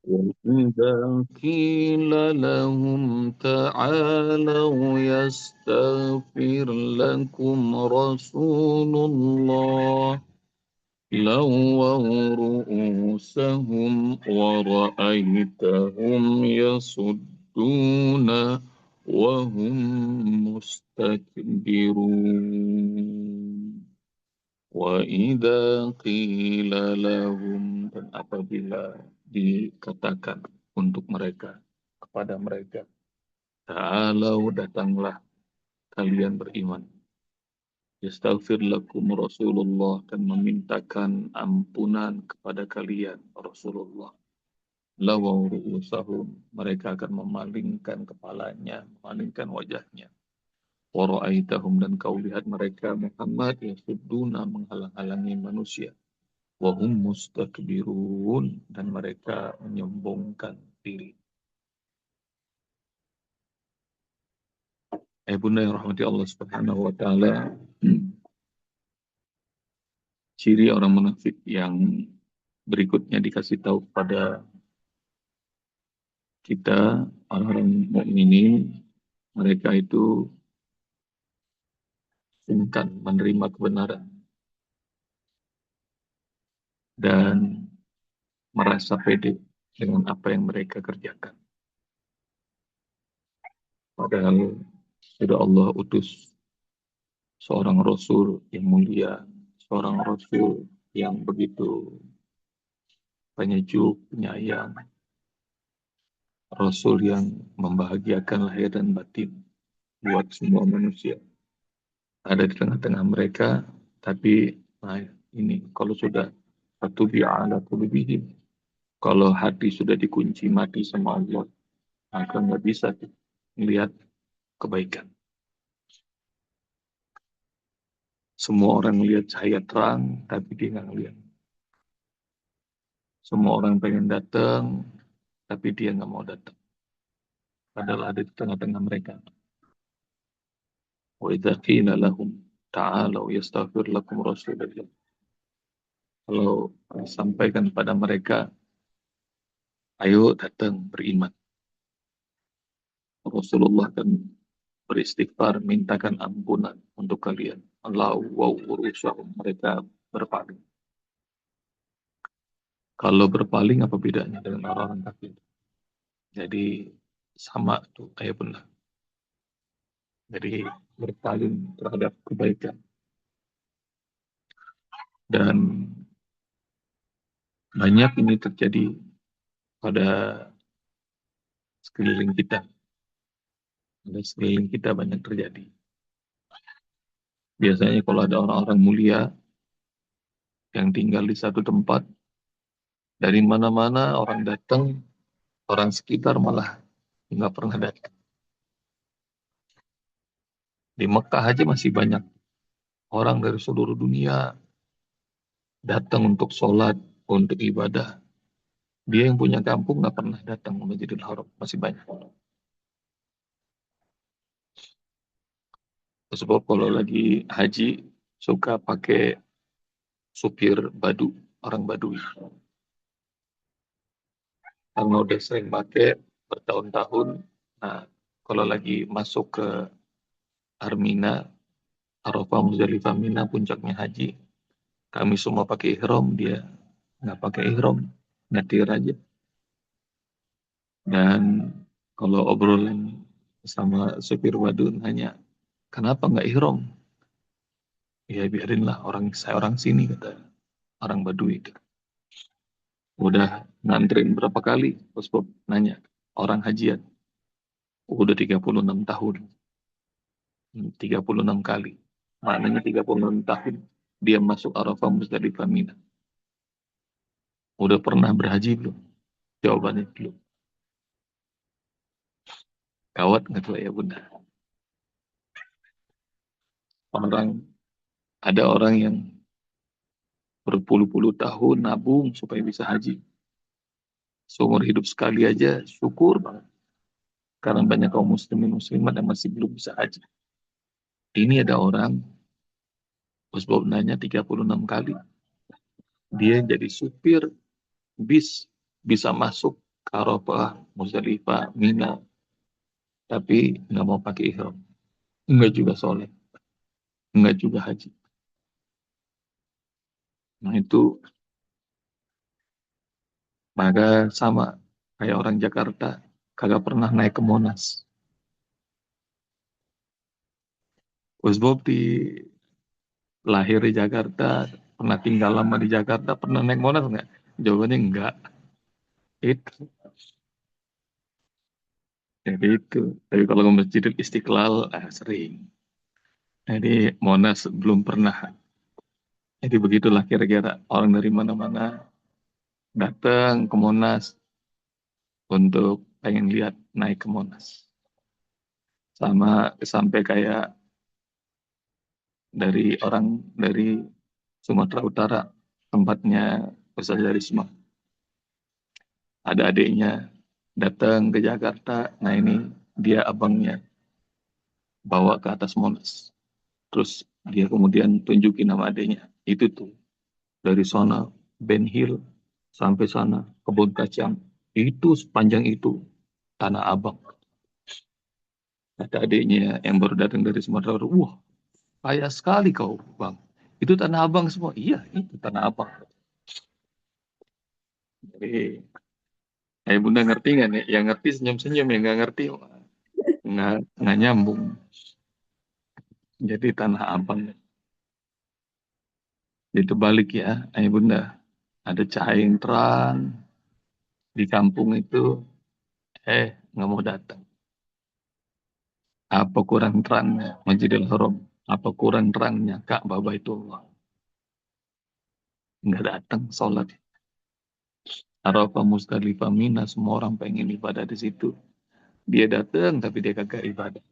وإذا قيل لهم تعالوا يستغفر لكم رسول الله لووا رؤوسهم ورأيتهم يصدون وهم مستكبرون. وَإِذَا قِيلَ لَهُمْ, dan apabila dikatakan untuk mereka, kepada mereka, ta'alau, datanglah kalian beriman. Yastaghfir lakum Rasulullah, dan memintakan ampunan kepada kalian Rasulullah. Lawaw ru'usahum, mereka akan memalingkan kepalanya, memalingkan wajahnya. Wa ra'aitahum, dan kau lihat mereka Muhammad yasudduna, menghalang-halangi manusia. Wahum mustakbirun, dan mereka menyombongkan diri. Bunda yang rahmati Allah Subhanahu wa taala, ciri orang munafik yang berikutnya dikasih tahu kepada kita orang-orang mukminin, mereka itu sungkan menerima kebenaran dan merasa pede dengan apa yang mereka kerjakan. Padahal sudah Allah utus seorang Rasul yang mulia, seorang Rasul yang begitu penyejuk, penyayang, Rasul yang membahagiakan lahir dan batin buat semua manusia. Ada di tengah-tengah mereka, tapi ini kalau sudah fatubi'a ala qulubihim, kalau hati sudah dikunci mati sama Allah, maka nggak bisa melihat kebaikan. Semua orang melihat cahaya terang, tapi dia nggak melihat. Semua orang pengen datang, tapi dia nggak mau datang. Padahal ada di tengah-tengah mereka. Wa idza qila lahum ta'alu yastaghfir lakum rasulullah. Kalau sampaikan kepada mereka, ayo datang beriman. Rasulullah akan beristighfar, mintakan ampunan untuk kalian. Allah wa urusyahum, mereka berpaling. Kalau berpaling apa bedanya dengan orang-orang kafir? Jadi sama tuh kayak benar. Jadi berpaling terhadap kebaikan. Dan banyak ini terjadi pada sekeliling kita. Pada sekeliling kita banyak terjadi. Biasanya kalau ada orang-orang mulia yang tinggal di satu tempat, dari mana-mana orang datang, orang sekitar malah nggak pernah datang. Di Mekah aja masih banyak orang dari seluruh dunia datang untuk sholat, untuk ibadah. Dia yang punya kampung nggak pernah datang ke Masjidil Haram, masih banyak. Sebab kalau lagi haji suka pakai supir badu, orang Badui. Karena udah sering pakai bertahun-tahun. Nah, kalau lagi masuk ke Armina, Arafah, Muzdalifah, Mina, puncaknya haji, kami semua pakai ihram, dia nggak pakai ihram, nyetir aja. Dan kalau obrolan sama supir badun hanya, kenapa nggak ihram? Ya biarinlah, saya orang sini, kata orang Badui itu. Udah nganterin berapa kali? Terus Bob nanya, orang hajian. Udah 36 tahun. 36 kali. Maknanya 36 tahun dia masuk Arafah, Muzdalifah, Mina. Udah pernah berhaji belum? Jawabannya belum. Kawat nggak tuh ya bunda? Ada orang yang berpuluh-puluh tahun nabung supaya bisa haji. Seumur hidup sekali aja syukur banget. Karena banyak kaum muslimin muslimat yang masih belum bisa haji. Ini ada orang, Bos Bob nanya 36 kali. Dia jadi supir bis, bisa masuk Arafah, Muzdalifah, Mina, tapi nggak mau pakai ihram. Nggak juga sholat, nggak juga haji. Nah itu maka sama kayak orang Jakarta kagak pernah naik ke Monas. Gus Bob lahir di Jakarta, pernah tinggal lama di Jakarta, pernah naik Monas nggak? Jawabannya enggak. Itu. Jadi itu. Tapi kalau ke Masjidil Istiqlal, sering. Jadi Monas belum pernah. Jadi begitulah kira-kira orang dari mana-mana datang ke Monas untuk pengen lihat naik ke Monas. Sama sampai kayak dari orang dari Sumatera Utara, tempatnya Ustaz dari Semua. Ada adiknya datang ke Jakarta, nah ini dia abangnya bawa ke atas Monas. Terus dia kemudian tunjukin nama adiknya. Itu tuh dari sana Ben Hill sampai sana kebun kacang. Itu sepanjang itu Tanah Abang. Kata adiknya yang baru datang dari Sumatera Utara, wah kaya sekali kau bang. Itu Tanah Abang semua. Iya, itu Tanah Abang. Jadi, bunda ngerti nggak nih? Yang ngerti senyum-senyum, yang nggak ngerti nggak nyambung. Jadi Tanah Abang. Itu balik ya, bunda. Ada cahaya yang terang di kampung itu, nggak mau datang. Apa kurang terangnya Masjidil Haram? Apa kurang terangnya Ka'bah Baitullah? Nggak datang sholat. Arafah, Muzdalifah, Mina, semua orang pengen ibadah di situ. Dia datang tapi dia kagak ibadah.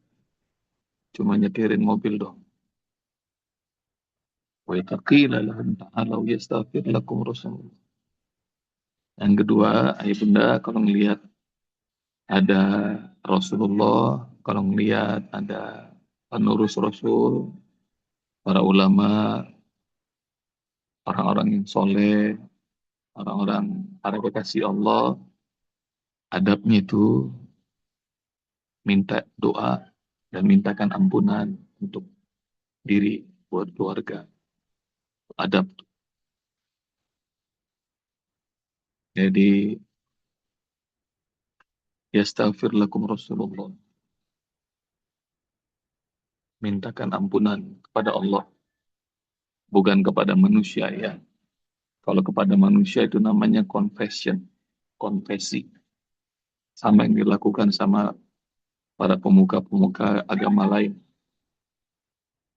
Cuma nyetirin mobil dong. Wa yaqila lahum ta'alau yastaghfir lakum Rasulullah. Yang kedua, ayah bunda kalau ngelihat ada Rasulullah, kalau ngelihat ada penerus Rasul, para ulama, orang-orang yang soleh, orang-orang para kekasih Allah, adabnya itu minta doa dan mintakan ampunan untuk diri, buat keluarga. Adab. Jadi, yastaghfir lakum Rasulullah. Mintakan ampunan kepada Allah, bukan kepada manusia ya. Kalau kepada manusia itu namanya confession, konfesi. Sama yang dilakukan sama para pemuka-pemuka agama lain.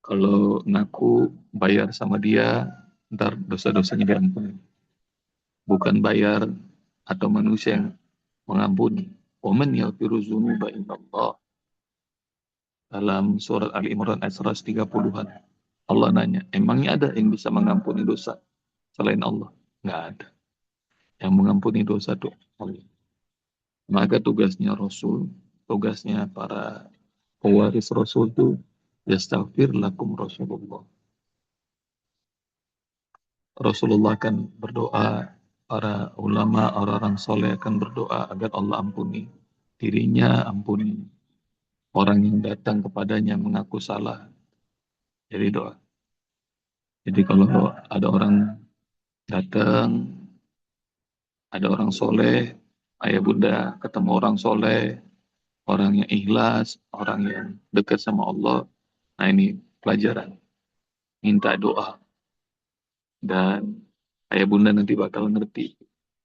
Kalau ngaku bayar sama dia, ntar dosa-dosanya diampuni. Bukan bayar atau manusia yang mengampuni. Waman yaghfiru dzunuba illallah. Dalam surat Ali Imran ayat 130-an. Allah nanya, emangnya ada yang bisa mengampuni dosa selain Allah? Nggak ada. Yang mengampuni dosa itu Allah. Maka tugasnya Rasul, tugasnya para pewaris Rasul itu yastaghfir lakum Rasulullah. Rasulullah akan berdoa, para ulama, orang-orang soleh akan berdoa agar Allah ampuni dirinya, ampuni orang yang datang kepadanya mengaku salah. Jadi doa. Jadi kalau ada orang datang, ada orang soleh, ayah bunda ketemu orang soleh, orang yang ikhlas, orang yang dekat sama Allah. Nah ini pelajaran. Minta doa. Dan ayah bunda nanti bakal ngerti.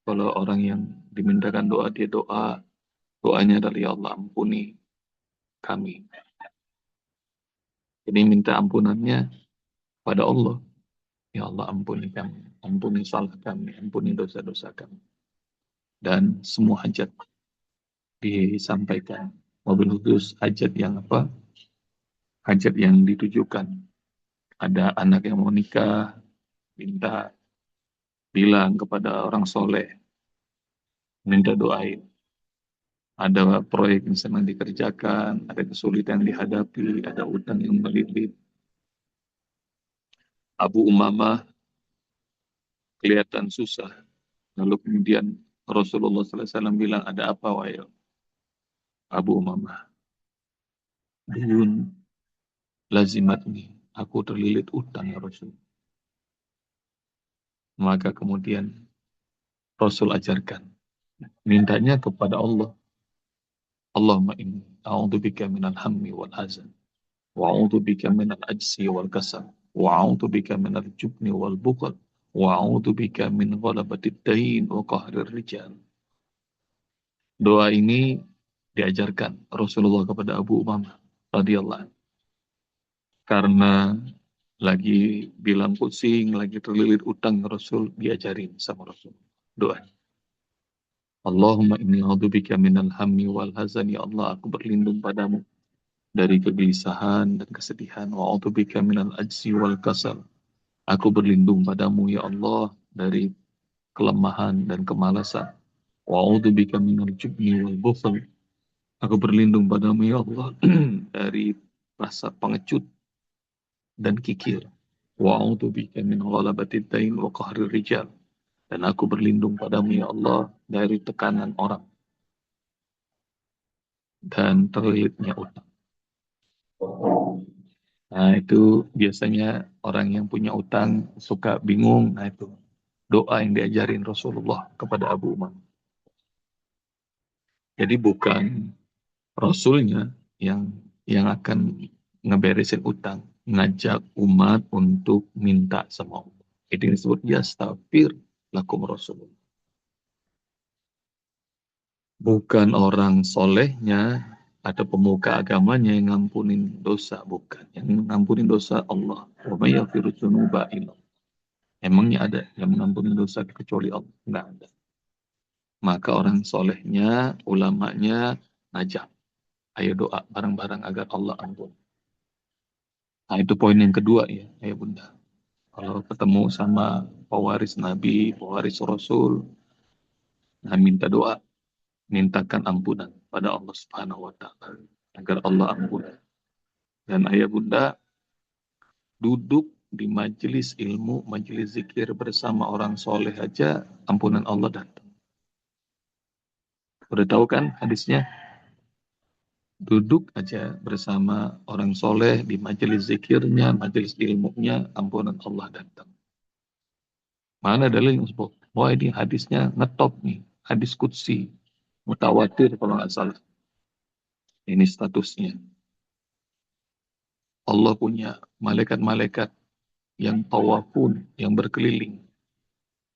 Kalau orang yang dimintakan doa, dia doa. Doanya dari Allah, ampuni kami. Ini minta ampunannya pada Allah. Ya Allah, ampuni kami. Ampuni salah kami. Ampuni dosa-dosa kami. Dan semua hajat disampaikan. Mobil khusus hajat yang apa? Hajat yang ditujukan. Ada anak yang mau nikah, minta bilang kepada orang soleh, minta doain. Ada proyek yang sedang dikerjakan, ada kesulitan yang dihadapi, ada utang yang melilit. Abu Umamah kelihatan susah, lalu kemudian Rasulullah SAW bilang, ada apa wahai Abu Umamah? Duyun lazimatni. Aku terlilit utang ya Rasul. Maka kemudian Rasul ajarkan. Mintanya kepada Allah. Allahumma inni a'udzubika minal hammi wal hazan. Wa'udzu bika minal ajzi wal kasal. Wa'udzu bika minal jubni wal bukhl. Wa'udzu bika min ghalabatid dain wa qahrir rijal. Doa ini diajarkan Rasulullah kepada Abu Umamah radhiyallahu anhu. Karena lagi bilang pusing, lagi terlilit utang, Rasul diajarin sama Rasul. Doa. Allahumma inni a'udzubika minal hammi wal hazan. Ya Allah, aku berlindung padamu dari kegelisahan dan kesedihan. Wa a'udzubika minal ajzi wal kasal. Aku berlindung padamu ya Allah dari kelemahan dan kemalasan. Wa a'udzubika minal jubni wal bukhl. Aku berlindung padamu ya Allah dari rasa pengecut dan kikir. Wa a'udzubika min ghalabatid dain wa qahrir rijal. Dan aku berlindung padamu ya Allah dari tekanan orang dan terlilitnya utang. Nah, itu biasanya orang yang punya utang suka bingung. Nah, itu doa yang diajarin Rasulullah kepada Abu Umar. Jadi bukan Rasulnya yang akan ngeberesin utang, ngajak umat untuk minta sama Allah. Itu disebut yastafir lakum Rasulullah. Bukan orang solehnya atau pemuka agamanya yang ngampunin dosa, bukan. Yang ngampunin dosa Allah. Wa may yaghfiru dzunuba illallah. Emangnya ada yang mengampuni dosa kecuali Allah? Nggak ada. Maka orang solehnya, ulamanya ngajak. Ayo doa bareng-bareng agar Allah ampun. Nah, itu poin yang kedua ya, ayah bunda. Kalau ketemu sama pewaris Nabi, pewaris Rasul, nah minta doa, mintakan ampunan pada Allah Subhanahu wa Ta'ala agar Allah ampun. Dan ayah bunda duduk di majelis ilmu, majelis zikir bersama orang soleh aja, ampunan Allah datang. Udah tahu kan hadisnya? Duduk aja bersama orang soleh di majelis zikirnya, majelis ilmunya, ampunan Allah datang. Mana dalil yang sebut? Wah, ini hadisnya ngetop nih. Hadis qudsi. Mutawatir kalau nggak salah. Ini statusnya. Allah punya malaikat-malaikat yang tawafun, yang berkeliling.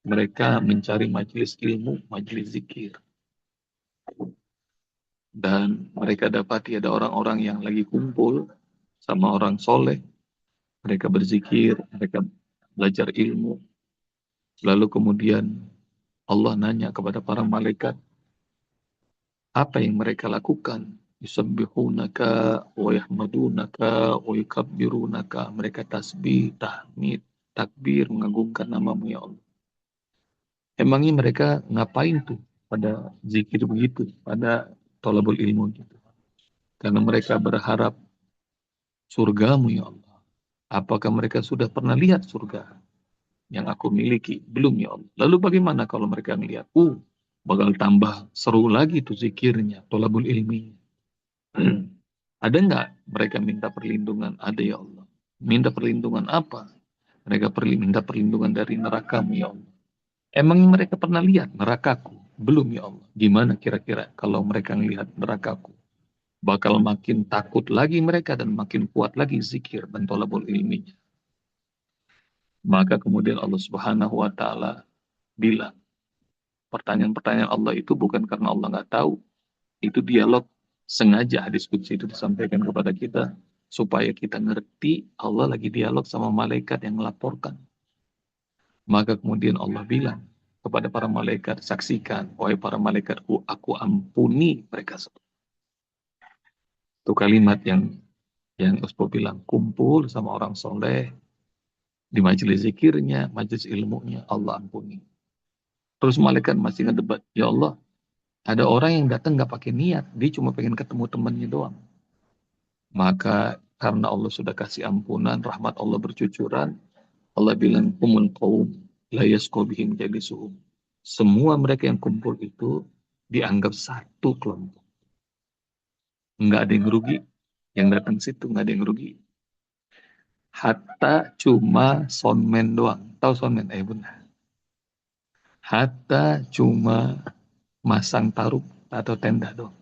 Mereka mencari majelis ilmu, majelis zikir. Dan mereka dapati ada orang-orang yang lagi kumpul sama orang soleh. Mereka berzikir, mereka belajar ilmu. Lalu kemudian Allah nanya kepada para malaikat, apa yang mereka lakukan? Yusabbihunaka wa yahmadunaka wa yukabbirunaka. Mereka tasbih, tahmid, takbir, mengagungkan namamu ya Allah. Emangnya mereka ngapain tuh pada zikir begitu, pada thalabul ilmu gitu? Karena mereka berharap surgamu ya Allah. Apakah mereka sudah pernah lihat surga yang aku miliki? Belum ya Allah. Lalu bagaimana kalau mereka melihat? Bakal tambah seru lagi tuh zikirnya, thalabul ilmi. Ada nggak mereka minta perlindungan? Ada ya Allah. Minta perlindungan apa? Mereka minta perlindungan dari neraka-Mu ya Allah. Emang mereka pernah lihat nerakaku? Belum ya Allah. Gimana kira-kira kalau mereka melihat nerakaku? Bakal makin takut lagi mereka dan makin kuat lagi zikir dan thalabul ilminya. Maka kemudian Allah Subhanahu wa Ta'ala bilang, pertanyaan-pertanyaan Allah itu bukan karena Allah nggak tahu. Itu dialog sengaja hadis qudsi itu disampaikan kepada kita supaya kita ngerti Allah lagi dialog sama malaikat yang melaporkan. Maka kemudian Allah bilang kepada para malaikat, saksikan, wahai para malaikatku, aku ampuni mereka semua. Itu kalimat yang Uspo bilang, kumpul sama orang soleh di majelis zikirnya, majelis ilmunya, Allah ampuni. Terus malaikat masih ngedebat, ya Allah, ada orang yang datang nggak pakai niat, dia cuma pengen ketemu temannya doang. Maka karena Allah sudah kasih ampunan, rahmat Allah bercucuran, Allah bilang, umul qaum la yasqa bihim jalisuhum. semua mereka yang kumpul itu dianggap satu kelompok. Nggak ada yang rugi. Yang datang situ nggak ada yang rugi. Hatta cuma soundman doang. Tahu soundman? Benar. Hatta cuma masang taruh atau tenda doang.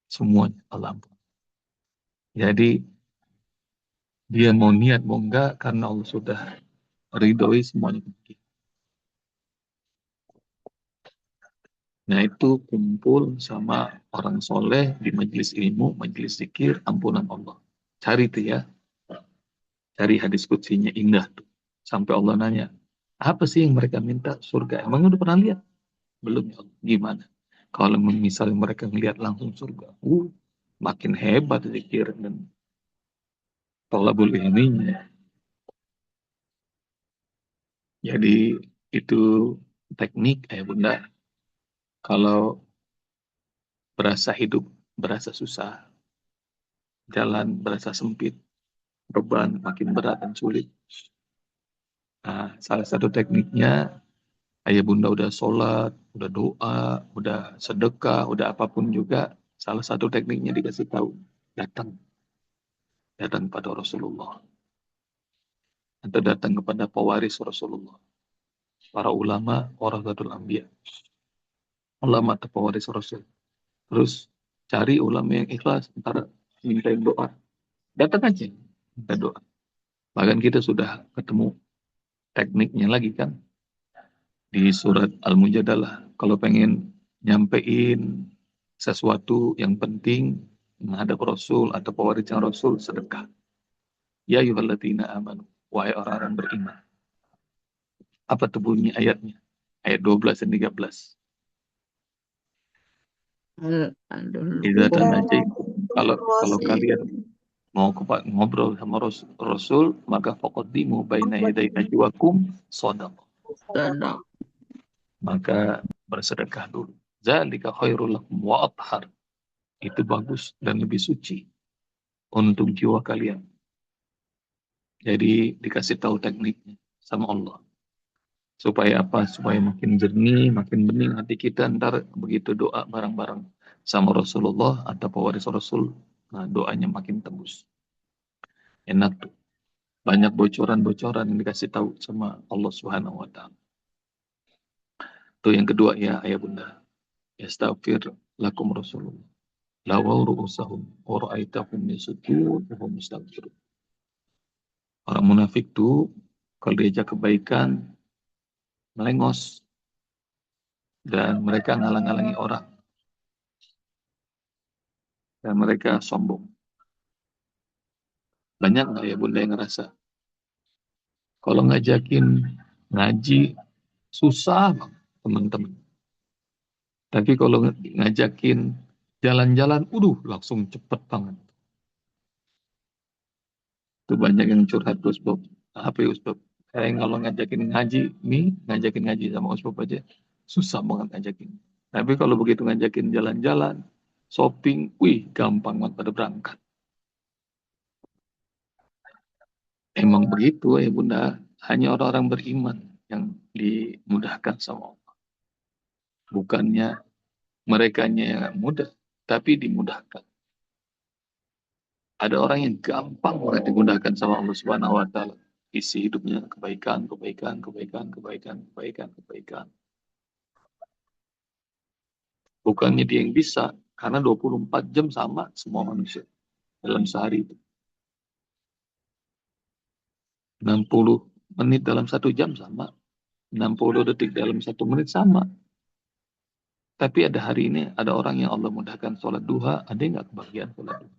Semuanya Allah ampun. Jadi dia mau niat mau enggak karena Allah sudah ridhoi semuanya. Nah itu kumpul sama orang soleh di majelis ilmu, majelis zikir, ampunan Allah. Cari tuh ya, cari hadis kutsinya indah tuh. Sampai Allah nanya, apa sih yang mereka minta? Surga. Emang udah pernah lihat? Belum ya Allah. Gimana? Kalau misalnya mereka ngelihat langsung surga, makin hebat zikir dan tolabul ilminya. Jadi itu teknik, bunda. Kalau berasa hidup, berasa susah, jalan berasa sempit, beban makin berat dan sulit. Nah, salah satu tekniknya, ayah bunda udah sholat, udah doa, udah sedekah, udah apapun juga, salah satu tekniknya dikasih tahu, datang, datang pada Rasulullah, atau datang kepada pewaris Rasulullah, para ulama, warasatul anbiya, ulama atau pewaris Rasul. Terus cari ulama yang ikhlas, ntar minta doa, datang aja, minta doa. Bahkan kita sudah ketemu tekniknya lagi kan, di surat Al-Mujadalah. Kalau pengen nyampein sesuatu yang penting menghadap Rasul atau pewarisnya Rasul, sedekah. Ya ayyuhalladzina amanu, wahai orang-orang beriman. Apa tuh bunyi ayatnya? Ayat 12 dan 13. Idza tanajaitum, kalau kalian mau ngobrol sama Rasul, maka faqaddimu baina yaday najwakum shadaqah. Maka bersedekah dulu. Zalika khairul lakum wa athhar. Itu bagus dan lebih suci untuk jiwa kalian. Jadi dikasih tahu tekniknya sama Allah. Supaya apa? Supaya makin jernih, makin bening hati kita. Ntar begitu doa bareng-bareng sama Rasulullah atau pewaris Rasul, nah doanya makin tembus. Enak tuh. Banyak bocoran-bocoran yang dikasih tahu sama Allah Subhanahu wa taala. Itu yang kedua ya ayah bunda. Yastaghfir lakum Rasulullah. Lawau ru'usahum wa ra'aitahum yasujud wa hum yastaghfirun. Orang munafik tuh kalau diajak kebaikan melengos dan mereka ngalang-ngalangi orang dan mereka sombong. Banyak nggak ya bunda yang ngerasa kalau ngajakin ngaji susah banget teman-teman. Tapi kalau ngajakin jalan-jalan, langsung cepet banget. Itu banyak yang curhat Gus Bob. Apa ya Gus Bob? Saya kalau ngajakin ngaji, ngajakin ngaji sama Gus Bob aja, susah banget ngajakin. Tapi kalau begitu ngajakin jalan-jalan, shopping, gampang banget pada berangkat. Emang begitu ya Bunda, hanya orang-orang beriman yang dimudahkan sama Allah. Bukannya merekanya yang mudah, tapi dimudahkan. Ada orang yang gampang banget dimudahkan sama Allah Subhanahu wa taala. Isi hidupnya kebaikan, kebaikan, kebaikan, kebaikan, kebaikan, kebaikan. Bukannya dia yang bisa, karena 24 jam sama semua manusia dalam sehari itu. 60 menit dalam 1 jam sama. 60 detik dalam 1 menit sama. Tapi ada hari ini, ada orang yang Allah mudahkan sholat duha, ada yang nggak kebagian sholat duha.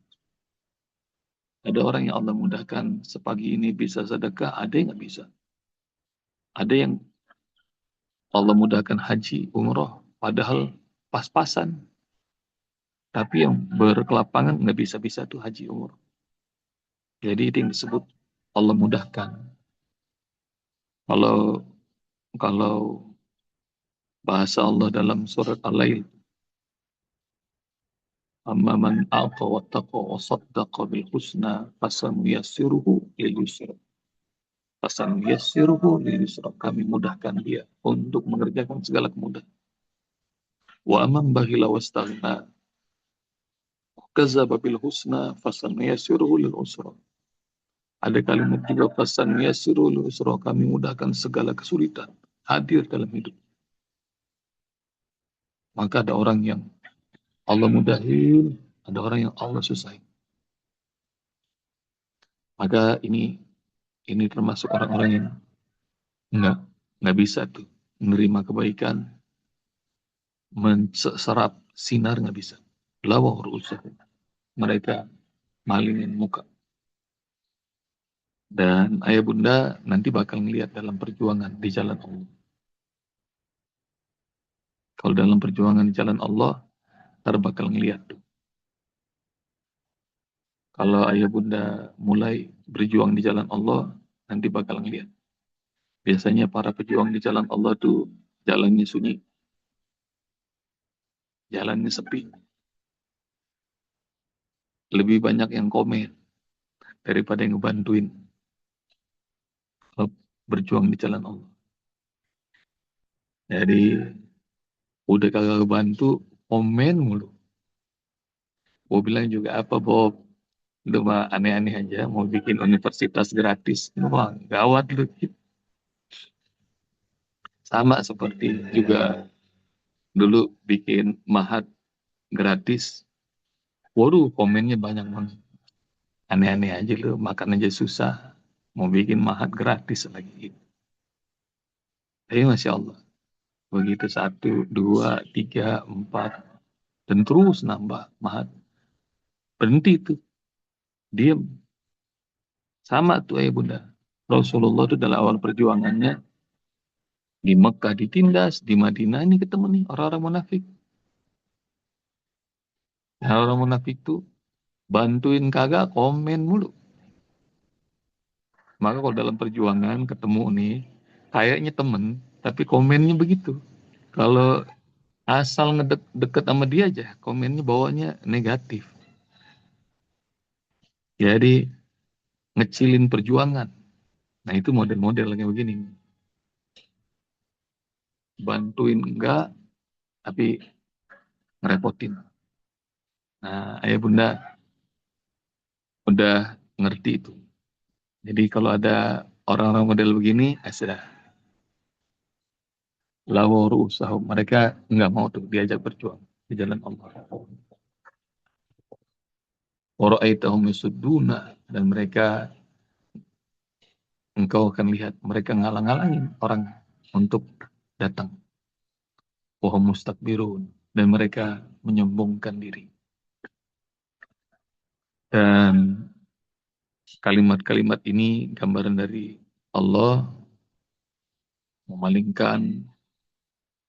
Ada orang yang Allah mudahkan sepagi ini bisa sedekah, ada yang nggak bisa. Ada yang Allah mudahkan haji, umroh, padahal pas-pasan. Tapi yang berkelapangan nggak bisa-bisa tuh haji umroh. Jadi itu yang disebut Allah mudahkan. Kalau kalau bahasa Allah dalam surat Al-Lail, amma man a'ta wattaqa wa saddaqa bil husna fasanuyassiruhu lil yusra. Fasanyassiruhu lil yusra, kami mudahkan dia untuk mengerjakan segala kemudahan. Wa amman bakhila wastaghna kadzdzaba bil husna fasanyassiruhu lil usra. Ada kalimat juga fasanyassiruhu lil usra, kami mudahkan segala kesulitan hadir dalam hidup. Maka ada orang yang Allah mudahin, ada orang yang Allah susahin. Maka ini termasuk orang-orang yang enggak nggak bisa tuh menerima kebaikan, menserap sinar nggak bisa. Lawah rusuh. Mereka malingin muka. Dan ayah bunda nanti bakal ngelihat dalam perjuangan di jalan Allah. Kalau dalam perjuangan di jalan Allah, ntar bakal ngelihat tuh. Kalau ayah bunda mulai berjuang di jalan Allah, nanti bakal ngelihat. Biasanya para pejuang di jalan Allah tuh jalannya sunyi, jalannya sepi. Lebih banyak yang komen daripada yang ngebantuin kalau berjuang di jalan Allah. Jadi udah kagak bantu, komen mulu. Gue bilang juga apa Bob, lu mah aneh-aneh aja mau bikin universitas gratis. Wah gawat lu. Sama seperti juga dulu bikin mahat gratis. Waduh komennya banyak banget. Aneh-aneh aja lu, makan aja susah. Mau bikin mahat gratis lagi. Tapi Masya Allah. Begitu 1, 2, 3, 4. Dan terus nambah mahat. Berhenti tuh. Diam. Sama tuh ayah bunda. Rasulullah itu dalam awal perjuangannya di Mekah ditindas, di Madinah ini ketemu nih orang-orang munafik. Nah, orang munafik tuh bantuin kagak, komen mulu. Maka kalau dalam perjuangan ketemu nih, kayaknya temen, tapi komennya begitu. Kalau asal ngedeket sama dia aja, komennya bawanya negatif. Jadi ngecilin perjuangan. Nah itu model-model kayak begini. Bantuin enggak, tapi ngerepotin. Nah ayah bunda udah ngerti itu. Jadi kalau ada orang-orang model begini, sudah lawaru usaha. Mereka nggak mau tuh diajak berjuang di jalan Allah. Wara'aitahum yasudduna, dan mereka, engkau akan lihat mereka ngalang-ngalangin orang untuk datang. Wahum mustakbirun, dan mereka menyombongkan diri. Dan kalimat-kalimat ini gambaran dari Allah memalingkan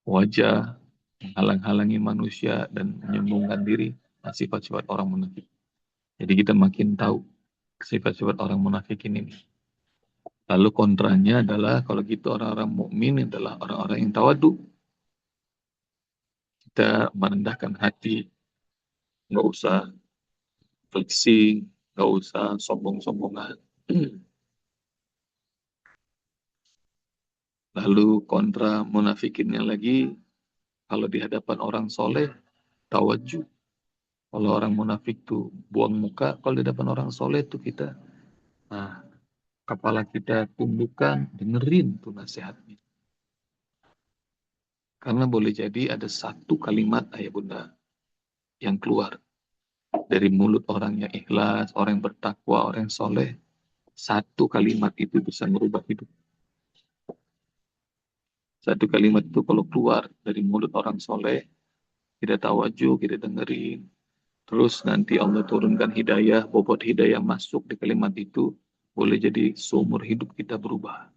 wajah, menghalang-halangi manusia dan menyombongkan diri, sifat-sifat orang munafik. Jadi kita makin tahu sifat-sifat orang munafik ini. Lalu kontranya adalah kalau gitu orang-orang mukmin adalah orang-orang yang tawadu. Kita merendahkan hati, nggak usah flexing, nggak usah sombong-sombongan. Lalu kontra munafikinnya lagi, kalau di hadapan orang soleh, tawaju. Kalau orang munafik tuh buang muka, kalau di hadapan orang soleh tuh kita, nah, kepala kita tundukkan, dengerin tuh nasihatnya. Karena boleh jadi ada satu kalimat ayah bunda yang keluar dari mulut orang yang ikhlas, orang yang bertakwa, orang yang soleh. Satu kalimat itu bisa merubah hidup. Satu kalimat itu kalau keluar dari mulut orang soleh, kita tawajuh, kita dengerin. Terus nanti Allah turunkan hidayah, bobot hidayah masuk di kalimat itu, boleh jadi seumur hidup kita berubah.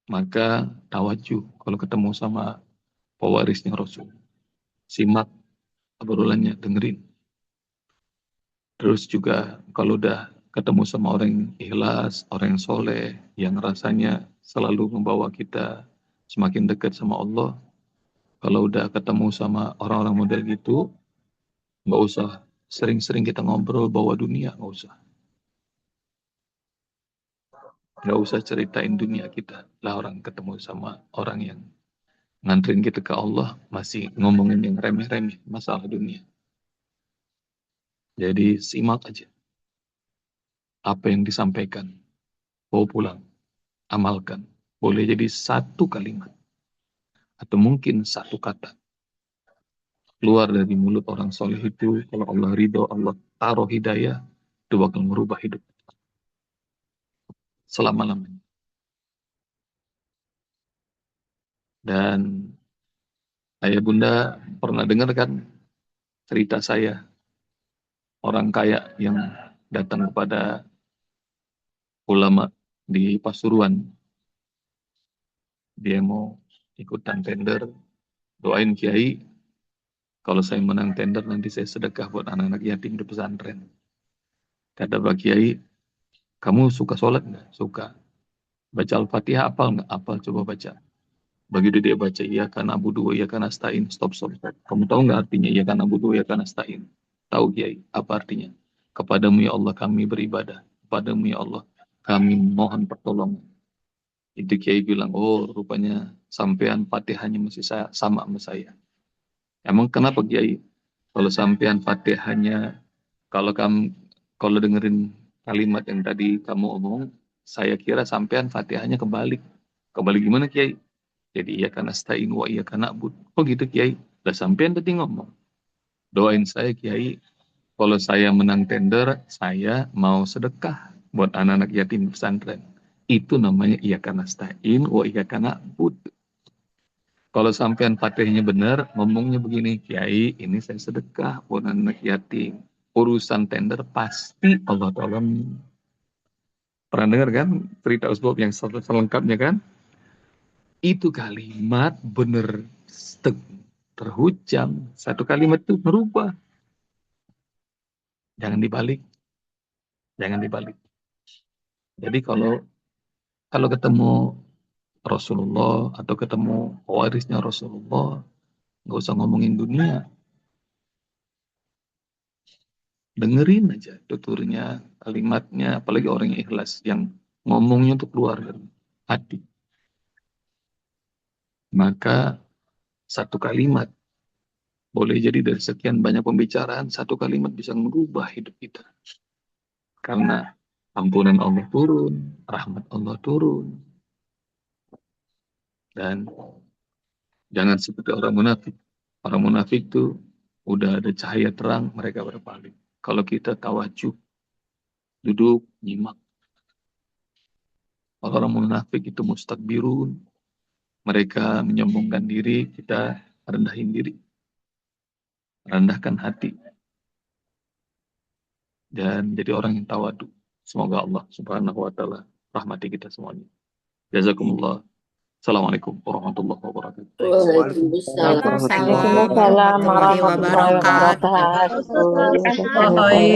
Maka tawajuh kalau ketemu sama pewarisnya Rasul. Simak obrolannya, dengerin. Terus juga kalau udah ketemu sama orang yang ikhlas, orang yang soleh, yang rasanya selalu membawa kita semakin dekat sama Allah. Kalau udah ketemu sama orang-orang model gitu, nggak usah sering-sering kita ngobrol bawa dunia, nggak usah. Nggak usah ceritain dunia kita. Lah orang ketemu sama orang yang nganterin kita ke Allah, masih ngomongin yang remeh-remeh, masalah dunia. Jadi simak aja apa yang disampaikan. Bawa pulang, amalkan. Boleh jadi satu kalimat. Atau mungkin satu kata. Keluar dari mulut orang soleh itu, kalau Allah ridho, Allah taruh hidayah, itu bakal merubah hidup selama-lamanya. Dan ayah bunda pernah dengar kan cerita saya, orang kaya yang datang kepada ulama di Pasuruan. Dia mau ikutan tender, doain kiai, kalau saya menang tender nanti saya sedekah buat anak-anak yatim di pesantren. Kata Pak Kiai, kamu suka sholat nggak? Suka. Baca Al-Fatihah apal nggak? Apal, coba baca. Begitu dia baca, iya kan abudu, iya kan astain, stop, stop, stop. Kamu tahu nggak artinya iya kan abudu, iya kan astain? Tahu Kiai, apa artinya? Kepadamu ya Allah kami beribadah. Kepadamu ya Allah kami mohon pertolongan. Itu Kiai bilang, oh rupanya sampean Fatihahnya masih sama sama saya. Emang kenapa Kiai? Kalau sampean Fatihahnya, kalau kamu kalau dengerin kalimat yang tadi kamu omong, saya kira sampean Fatihahnya kebalik. Kebalik gimana Kiai? Jadi iya karena stain wa iya karena abud. Oh gitu Kiai. Lah sampean tadi ngomong. Doain saya Kiai. Kalau saya menang tender, saya mau sedekah buat anak-anak yatim pesantren. Itu namanya iya karena stain wa iya karena abud. Kalau sampean fatihnya benar, ngomongnya begini, Kiai, ini saya sedekah buat anak yatim. Urusan tender pasti Allah tolong. Pernah dengar kan cerita Usbop yang selengkapnya kan? Itu kalimat bener terhujam. Satu kalimat itu merubah. Jangan dibalik, jangan dibalik. Jadi kalau kalau ketemu Rasulullah atau ketemu warisnya Rasulullah, nggak usah ngomongin dunia, dengerin aja tuturnya, kalimatnya, apalagi orang yang ikhlas, yang ngomongnya tuh keluar dari hati. Maka satu kalimat, boleh jadi dari sekian banyak pembicaraan, satu kalimat bisa merubah hidup kita. Karena ampunan Allah turun, rahmat Allah turun. Dan jangan seperti orang munafik. Orang munafik tuh udah ada cahaya terang, mereka berpaling. Kalau kita tawajuh, duduk, nyimak. Orang munafik itu mustakbirun, mereka menyombongkan diri, kita rendahin diri, rendahkan hati, dan jadi orang yang tawadu. Semoga Allah Subhanahu wa Ta'ala rahmati kita semuanya. Jazakumullah. Assalamualaikum warahmatullahi wabarakatuh. Waalaikumsalam Waalaikumsalam warahmatullahi warahmatullahi wabarakatuh. wabarakatuh. Waalaikumsalam warahmatullahi wabarakatuh.